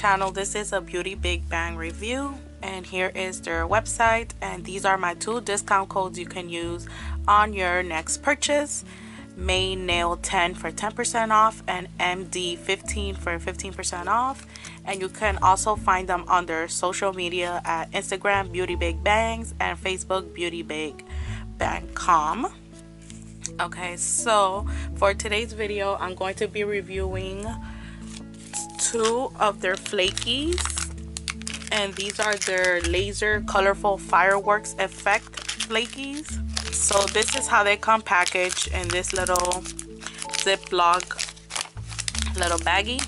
channel. This is a Beauty Big Bang review, and here is their website, and these are my 2 discount codes you can use on your next purchase. MAENAIL10 for 10% off and MD15 for 15% off. And you can also find them on their social media at Instagram Beauty Big Bangs and Facebook Beauty Big Bang.com. Okay, so for today's video, I'm going to be reviewing 2 of their Flakies, and these are their laser colorful fireworks effect Flakies. So this is how they come packaged in this little Ziploc little baggie,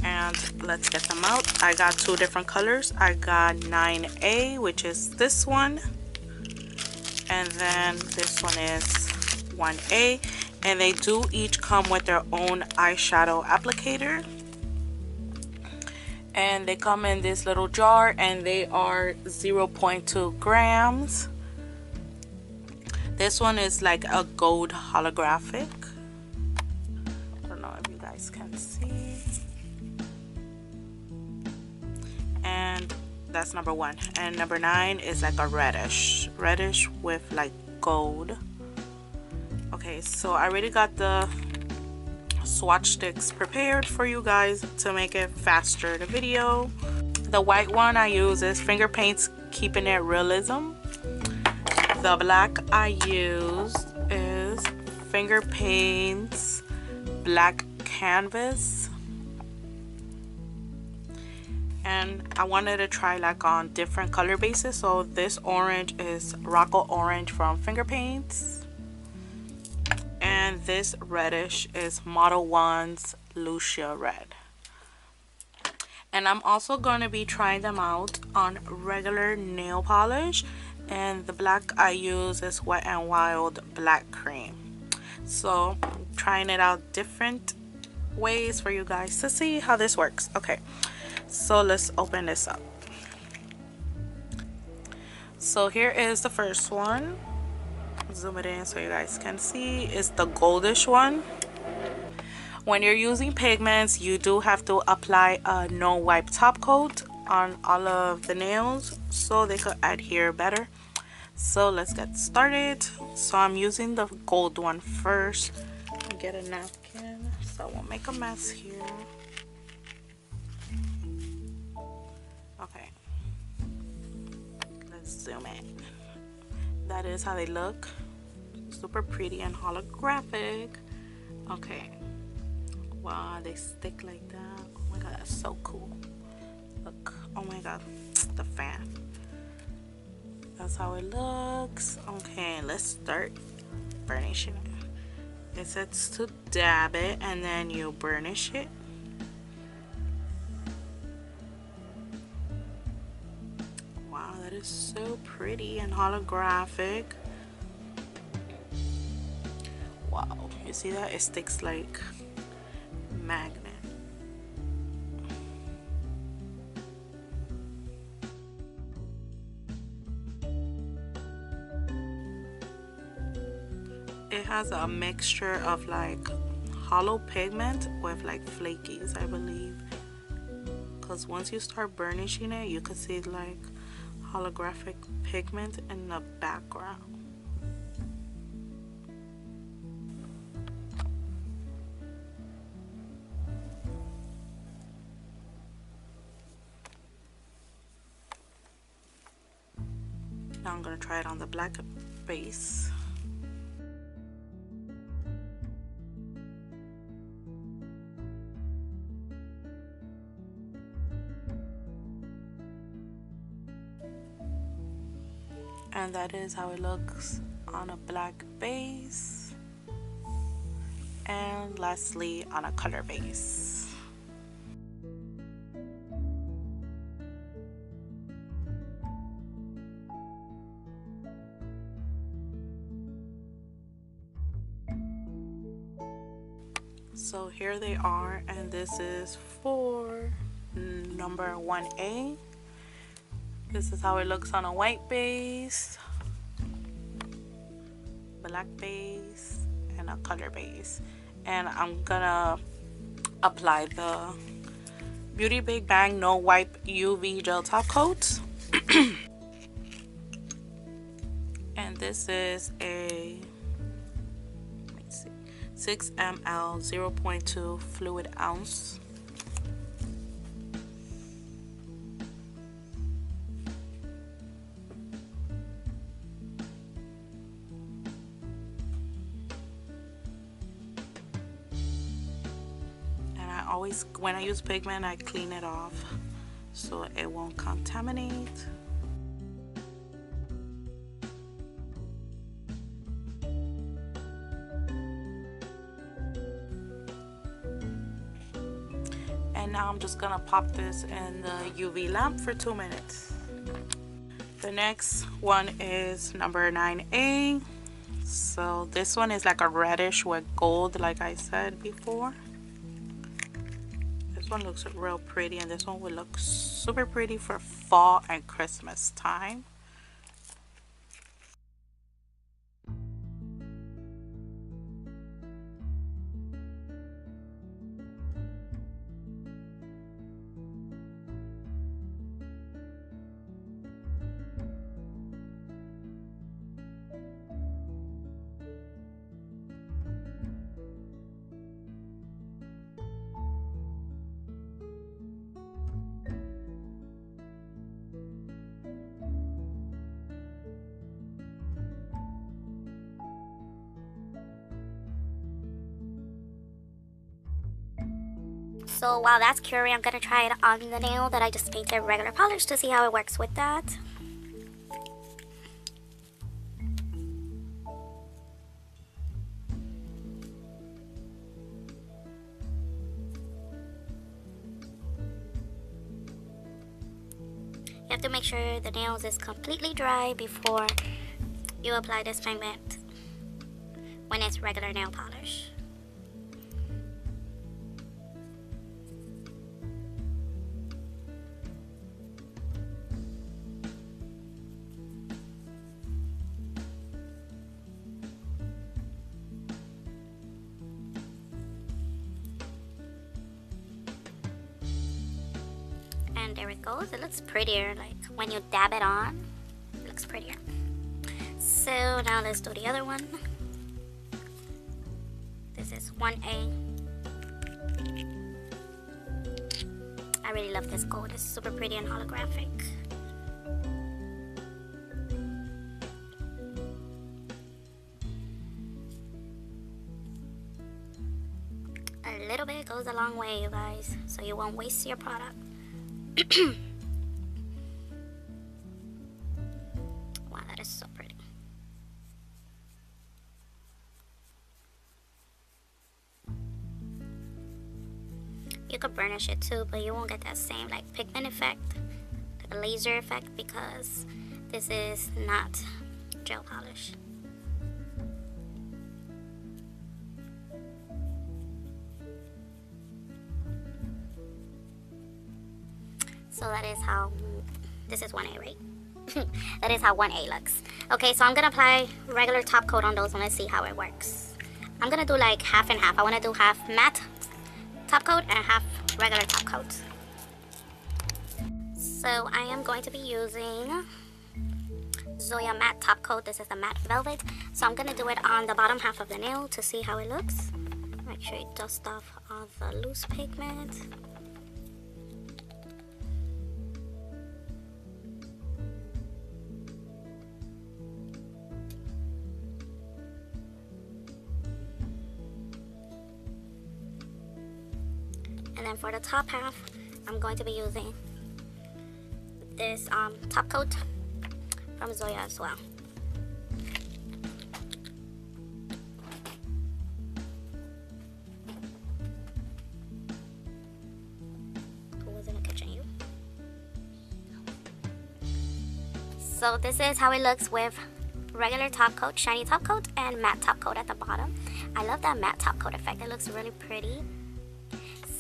and let's get them out. I got 2 different colors. I got 9A, which is this one, and then this one is 1A, and they do each come with their own eyeshadow applicator, and they come in this little jar, and they are 0.2 grams. This one is like a gold holographic. I don't know if you guys can see, and that's number 1. And number 9 is like a reddish with like gold. Okay, so I already got the swatch sticks prepared for you guys to make it faster the video. The white one I use is Finger Paints Keeping It Realism. The black I use is Finger Paints Black Canvas, and I wanted to try like on different color bases. So this orange is Rocco Orange from Finger Paints, and this reddish is Model 1's Lucia Red. And I'm also going to be trying them out on regular nail polish, and the black I use is Wet n Wild Black Cream. So I'm trying it out different ways for you guys to see how this works. Okay, so let's open this up. So here is the first one. Zoom it in so you guys can see. It's the goldish one. When you're using pigments, you do have to apply a no wipe top coat on all of the nails so they could adhere better. So let's get started. So I'm using the gold one first. Get a napkin so I won't make a mess here. Okay, let's zoom in. That is how they look. Super pretty and holographic. Okay, wow, they stick like that. Oh my god, that's so cool. Look, oh my god, the fan. That's how it looks. Okay, let's start burnishing it. It says to dab it and then you burnish it. Wow, that is so pretty and holographic. Wow, you see that? It sticks like magnet. It has a mixture of like hollow pigment with like flakies, I believe, because once you start burnishing it, you can see like holographic pigment in the background. Now I'm gonna try it on the black base. And that is how it looks on a black base, and lastly on a color base. So here they are, and this is for number 1A. This is how it looks on a white base, black base, and a color base. And I'm gonna apply the Beauty Big Bang No Wipe UV Gel Top Coat. And this is a 6 ml 0.2 fluid ounce. And I always, when I use pigment, I clean it off so it won't contaminate. And now I'm just gonna pop this in the UV lamp for 2 minutes. The next one is number 9A. So this one is like a reddish with gold, like I said before. This one looks real pretty, and this one will look super pretty for fall and Christmas time. So while that's curing, I'm gonna try it on the nail that I just painted regular polish to see how it works with that. You have to make sure the nails is completely dry before you apply this pigment when it's regular nail polish. And there it goes. It looks prettier, like when you dab it on, it looks prettier. So now let's do the other one. This is 1A. I really love this gold. It's super pretty and holographic. A little bit goes a long way, you guys, so you won't waste your product. Wow, that is so pretty. You could burnish it too, but you won't get that same like pigment effect, like a laser effect, because this is not gel polish. So that is how, this is 1A, right? That is how 1A looks. Okay, so I'm gonna apply regular top coat on those and let's see how it works. I'm gonna do like half and half. I wanna do half matte top coat and half regular top coat. So I am going to be using Zoya matte top coat. This is the matte velvet. So I'm gonna do it on the bottom half of the nail to see how it looks. Make sure you dust off all the loose pigment. And then for the top half, I'm going to be using this top coat from Zoya as well. Who was in the kitchen? You? So this is how it looks with regular top coat, shiny top coat, and matte top coat at the bottom. I love that matte top coat effect. It looks really pretty.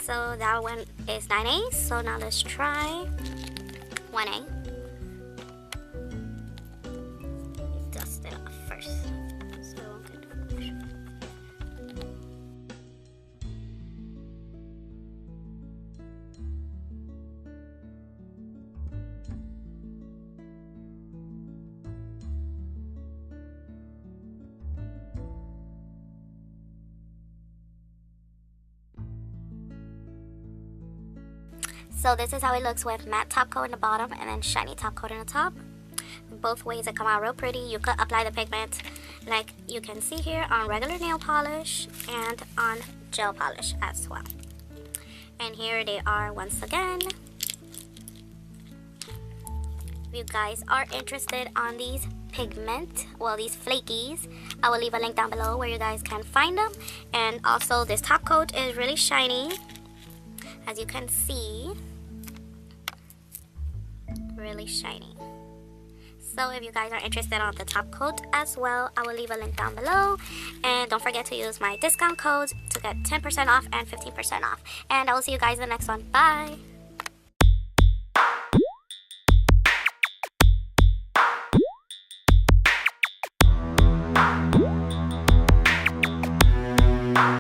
So that one is 9A. So now let's try 1A. Dust it off first. So So this is how it looks with matte top coat in the bottom and then shiny top coat in the top. Both ways it come out real pretty. You could apply the pigment like you can see here on regular nail polish and on gel polish as well. And here they are once again. If you guys are interested on these pigment, well, these flakies, I will leave a link down below where you guys can find them. And also this top coat is really shiny, as you can see, really shiny. So if you guys are interested on the top coat as well, I will leave a link down below. And don't forget to use my discount codes to get 10% off and 15% off. And I will see you guys in the next one. Bye!